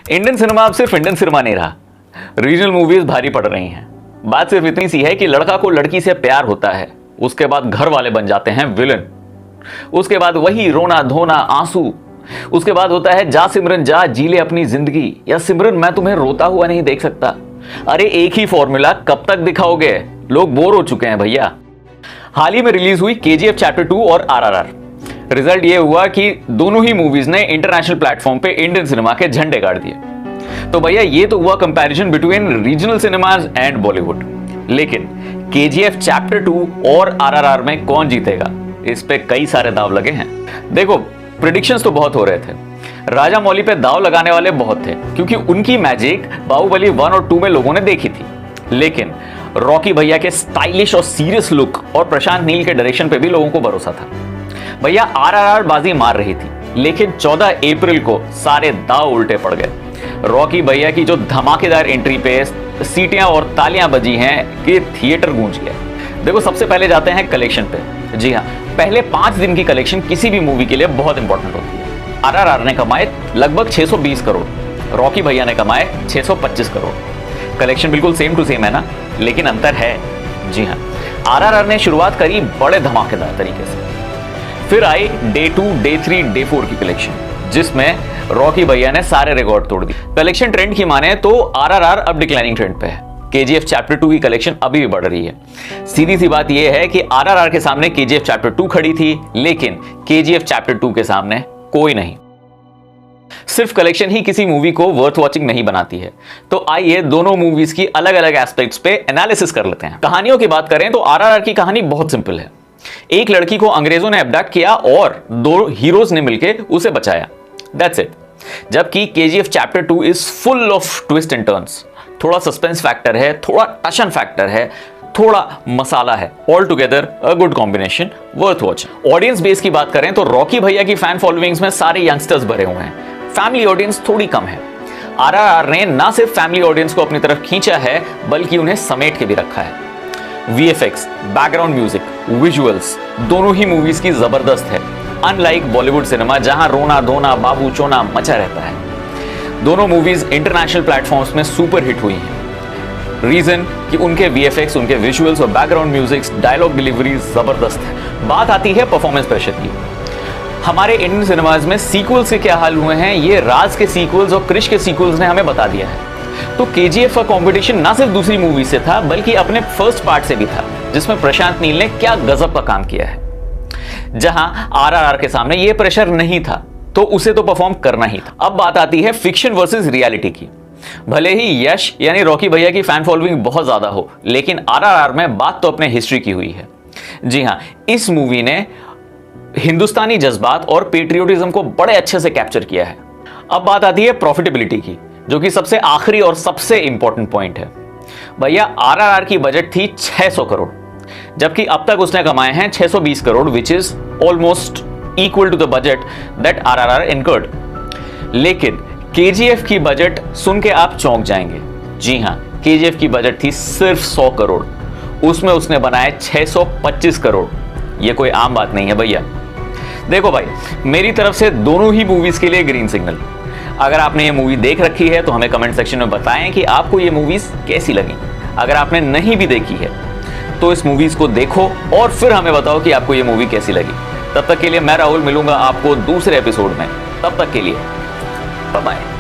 Indian cinema अब सिर्फ Indian cinema नहीं रहा, रीजनल मूवीज भारी पड़ रही हैं। बात सिर्फ इतनी सी है कि लड़का को लड़की से प्यार होता है, उसके बाद घर वाले बन जाते हैं विलन, उसके बाद वही रोना धोना आंसू, उसके बाद होता है जा सिमरन जा जी ले अपनी जिंदगी, या सिमरन मैं तुम्हें रोता हुआ नहीं देख सकता। अरे एक ही फॉर्मूला कब तक दिखाओगे, लोग बोर हो चुके हैं भैया। हाल ही में रिलीज हुई केजीएफ चैप्टर 2 और आरआरआर। रिजल्ट ये हुआ कि दोनों ही मूवीज ने इंटरनेशनल प्लेटफॉर्म पे इंडियन सिनेमा के झंडे गाड़ दिए। तो भैया ये तो हुआ comparison between regional cinemas and Bollywood, लेकिन केजीएफ चैप्टर 2 और आरआरआर में कौन जीतेगा, इस पे कई सारे दाव लगे हैं। देखो प्रेडिक्शंस तो बहुत हो रहे थे, राजा मौली पे दाव लगाने वाले बहुत थे, क्योंकि उनकी मैजिक बाहुबली 1 और 2 में लोगों ने देखी थी। लेकिन रॉकी भैया के स्टाइलिश और सीरियस लुक और प्रशांत नील के डायरेक्शन पे भी लोगों को भरोसा था। भैया आरआरआर बाजी मार रही थी, लेकिन 14 अप्रैल को सारे दाव उल्टे पड़ गए। रॉकी भैया की जो धमाकेदार एंट्री पे सीटियां और तालियां बजी हैं कि थिएटर गूंज गया। देखो सबसे पहले जाते हैं कलेक्शन पे। जी हाँ, पहले 5 दिन की कलेक्शन किसी भी मूवी के लिए बहुत इंपॉर्टेंट होती है। आरआरआर ने कमाए लगभग 620 करोड़, रॉकी भैया ने कमाए 625 करोड़। कलेक्शन बिल्कुल सेम टू सेम है ना, लेकिन अंतर है। जी हाँ, आरआरआर ने शुरुआत करी बड़े धमाकेदार तरीके से, फिर आई डे 2, डे 3, डे 4 की कलेक्शन, जिसमें रॉकी भैया ने सारे रिकॉर्ड तोड़ दी। कलेक्शन ट्रेंड की माने तो आरआरआर अब डिक्लाइनिंग ट्रेंड पे है। केजीएफ चैप्टर 2 की कलेक्शन अभी भी बढ़ रही है। सीधी सी बात यह है कि आरआरआर के सामने केजीएफ चैप्टर 2 खड़ी थी, लेकिन केजीएफ चैप्टर 2 के सामने कोई नहीं। सिर्फ कलेक्शन ही किसी मूवी को वर्थ वॉचिंग नहीं बनाती है। तो आइए दोनों मूवीज की अलग अलग एस्पेक्ट्स पे एनालिसिस कर लेते हैं। कहानियों की बात करें तो आरआरआर की कहानी बहुत सिंपल है। एक लड़की को अंग्रेजों ने अबडक्ट किया और 2 हीरोज ने मिलकर उसे बचाया, दैट्स इट। जबकि KGF chapter 2 is full of twist and turns. थोड़ा सस्पेंस फैक्टर है, थोड़ा टशन फैक्टर है, थोड़ा मसाला है। All together a good combination, worth watching. Audience base की बात करें तो रॉकी भैया की फैन फॉलोइंग्स में सारे यंगस्टर्स भरे हुए हैं, फैमिली ऑडियंस थोड़ी कम है। आरआरआर ने ना सिर्फ फैमिली ऑडियंस को अपनी तरफ खींचा है, बल्कि उन्हें समेट के भी रखा है। वीएफएक्स, बैकग्राउंड म्यूजिक, विजुअल्स दोनों ही मूवीज की जबरदस्त है। अनलाइक बॉलीवुड सिनेमा जहां रोना धोना बाबू चोना मचा रहता है, दोनों मूवीज इंटरनेशनल प्लेटफॉर्म्स में सुपर हिट हुई हैं। रीजन कि उनके वीएफएक्स, उनके विजुअल्स और बैकग्राउंड म्यूजिक, डायलॉग डिलीवरी जबरदस्त है। बात आती है परफॉर्मेंस प्रेशर की। हमारे इंडियन सिनेमाज में सीक्वल्स के क्या हाल हुए हैं, ये राज के सीक्वल्स और क्रिश के सीक्वल्स ने हमें बता दिया है। तो केजीएफ का कंपटीशन ना सिर्फ दूसरी मूवी से था, बल्कि अपने फर्स्ट पार्ट से भी था, जिसमें प्रशांत नील ने क्या गजब का काम किया है। जहां आरआरआर के सामने ये प्रेशर नहीं था, तो उसे तो परफॉर्म करना ही था। अब बात आती है फिक्शन वर्सेस रियलिटी की। भले ही यश यानी रॉकी भैया की फैन फॉलोइंग बहुत ज्यादा हो, लेकिन आरआरआर में बात तो अपने हिस्ट्री की हुई है। जी हां, इस मूवी ने हिंदुस्तानी जज्बात और पेट्रियोटिज्म को बड़े अच्छे से कैप्चर किया है। अब बात आती है प्रॉफिटेबिलिटी की, जो कि सबसे आखिरी और सबसे इंपॉर्टेंट पॉइंट है। भैया आरआरआर की बजट थी 600 करोड़, जबकि अब तक उसने कमाए हैं 620 crore, which is almost equal to the budget that RRR incurred. लेकिन केजीएफ की बजट सुन के आप चौंक जाएंगे। जी हां, केजीएफ की बजट थी सिर्फ 100 करोड़, उसमें उसने बनाए 625 करोड़। यह कोई आम बात नहीं है भैया। देखो भाई, मेरी तरफ से दोनों ही मूवीज के लिए ग्रीन सिग्नल। अगर आपने ये मूवी देख रखी है तो हमें कमेंट सेक्शन में बताएं कि आपको ये मूवीज कैसी लगी। अगर आपने नहीं भी देखी है तो इस मूवीज को देखो और फिर हमें बताओ कि आपको ये मूवी कैसी लगी। तब तक के लिए मैं राहुल मिलूंगा आपको दूसरे एपिसोड में। तब तक के लिए बाय बाय।